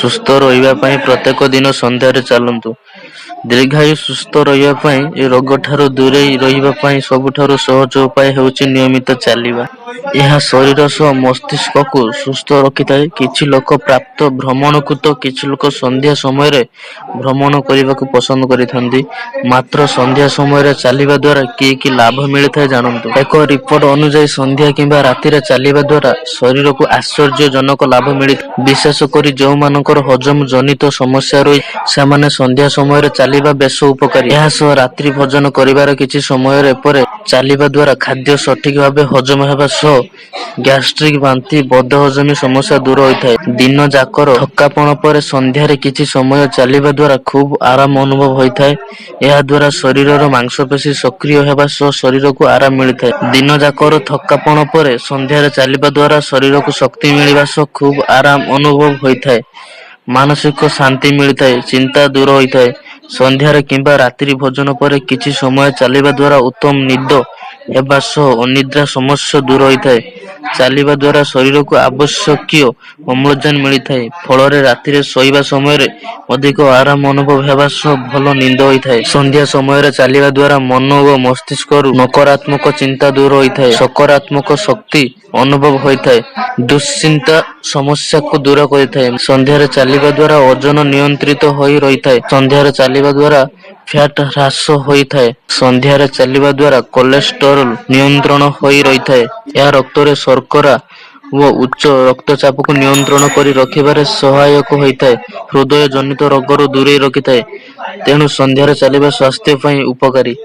ସୁସ୍ଥ ରହିବା ପାଇଁ ପ୍ରତ୍ୟେକ ଦିନ ସନ୍ଧ୍ୟାରେ ଚାଲନ୍ତୁ। ଦୀର୍ଘାୟୁ ସୁସ୍ଥ ରହିବା ପାଇଁ ଏ ରୋଗଠାରୁ ଦୂରେଇ ରହିବା ପାଇଁ ସବୁଠାରୁ ସହଜ ଉପାୟ ହେଉଛି ନିୟମିତ ଚାଲିବା। ଏହା ଶରୀର ସହ ମସ୍ତିଷ୍କକୁ ସୁସ୍ଥ ରଖିଥାଏ। କିଛି ଲୋକ ପ୍ରାପ୍ତ ଭ୍ରମଣକୁ ତ କିଛି ଲୋକ ସନ୍ଧ୍ୟା ସମୟରେ ଭ୍ରମଣ କରିବାକୁ ପସନ୍ଦ କରିଥାନ୍ତି। ମାତ୍ର ସନ୍ଧ୍ୟା ସମୟରେ ଚାଲିବା ଦ୍ୱାରା କି ଲାଭ ମିଳିଥାଏ ଜାଣନ୍ତୁ। ଏକ ରିପୋର୍ଟ ଅନୁଯାୟୀ ସନ୍ଧ୍ୟା କିମ୍ବା ରାତିରେ ଚାଲିବା ଦ୍ୱାରା ଶରୀରକୁ ଆଶ୍ଚର୍ଯ୍ୟଜନକ ଲାଭ ମିଳିଥାଏ। ବିଶେଷ କରି ଯେଉଁମାନଙ୍କର ହଜମ ଜନିତ ସମସ୍ୟା ରହିଛି ସେମାନେ ସନ୍ଧ୍ୟା ସମୟରେ ଚାଲିବା ବେଶ ଉପକାରୀ। ଏହା ସହ ରାତ୍ରି ଭୋଜନ କରିବାର କିଛି ସମୟ ପରେ ଚାଲିବା ଦ୍ୱାରା ଖାଦ୍ୟ ସଠିକ ଭାବେ ହଜମ ହେବା ସହ ଗ୍ୟାଷ୍ଟ୍ରିକ୍ ବାନ୍ତି ବଦହଜମୀ ସମସ୍ୟା ଦୂର ହୋଇଥାଏ। ଦିନ ଯାକର ଥକାପଣ ପରେ ସନ୍ଧ୍ୟାରେ କିଛି ସମୟ ଚାଲିବା ଦ୍ୱାରା ଖୁବ୍ ଆରାମ ଅନୁଭବ ହୋଇଥାଏ। ଏହା ଦ୍ୱାରା ଶରୀରର ମାଂସପେଶୀ ସକ୍ରିୟ ହେବା ସହ ଶରୀରକୁ ଆରାମ ମିଳିଥାଏ। ଦିନ ଯାକର ଥକାପଣ ପରେ ସନ୍ଧ୍ୟାରେ ଚାଲିବା ଦ୍ୱାରା ଶରୀରକୁ ଶକ୍ତି ମିଳିବା ସହ ଖୁବ୍ ଆରାମ ଅନୁଭବ ହୋଇଥାଏ। ମାନସିକ ଶାନ୍ତି ମିଳିଥାଏ, ଚିନ୍ତା ଦୂର ହୋଇଥାଏ। ସନ୍ଧ୍ୟାରେ କିମ୍ବା ରାତ୍ରି ଭୋଜନ ପରେ କିଛି ସମୟ ଚାଲିବା ଦ୍ୱାରା ଉତ୍ତମ ନିଦ ହେବା ସହ ଅନିଦ୍ରା ସମସ୍ୟା ଦୂର ହୋଇଥାଏ। ଚାଲିବା ଦ୍ୱାରା ଶରୀରକୁ ଆବଶ୍ୟକୀୟ ଅମ୍ଳଜାନ ମିଳିଥାଏ। ଫଳରେ ରାତିରେ ଶୋଇବା ସମୟରେ ଅଧିକ ଆରାମ ଅନୁଭବ ହେବା ସହ ଭଲ ନିଦ ହୋଇଥାଏ। ସନ୍ଧ୍ୟା ସମୟରେ ଚାଲିବା ଦ୍ୱାରା ମନ ଓ ମସ୍ତିଷ୍କରୁ ନକାରାତ୍ମକ ଚିନ୍ତା ଦୂର ହୋଇଥାଏ। ସକାରାତ୍ମକ ଶକ୍ତି ଅନୁଭବ ହୋଇଥାଏ। ଦୁଶ୍ଚିନ୍ତା ସମସ୍ୟାକୁ ଦୂର କରିଥାଏ। ସନ୍ଧ୍ୟାରେ ଚାଲିବା ଦ୍ୱାରା ଓଜନ ନିୟନ୍ତ୍ରିତ ହୋଇ ରହିଥାଏ। ସନ୍ଧ୍ୟାରେ ଚାଲିବା ଦ୍ୱାରା ଫ୍ୟାଟ ହ୍ରାସ ହୋଇଥାଏ। ସନ୍ଧ୍ୟାରେ ଚାଲିବା ଦ୍ୱାରା କୋଲେଷ୍ଟରଲ ନିୟନ୍ତ୍ରଣ ହୋଇ ରହିଥାଏ। ଏହା ରକ୍ତରେ ଶର୍କରା ଓ ଉଚ୍ଚ ରକ୍ତଚାପକୁ ନିୟନ୍ତ୍ରଣ କରି ରଖିବାରେ ସହାୟକ ହୋଇଥାଏ। ହୃଦୟ ଜନିତ ରୋଗରୁ ଦୂରେଇ ରଖିଥାଏ। ତେଣୁ ସନ୍ଧ୍ୟାରେ ଚାଲିବା ସ୍ୱାସ୍ଥ୍ୟ ପାଇଁ ଉପକାରୀ।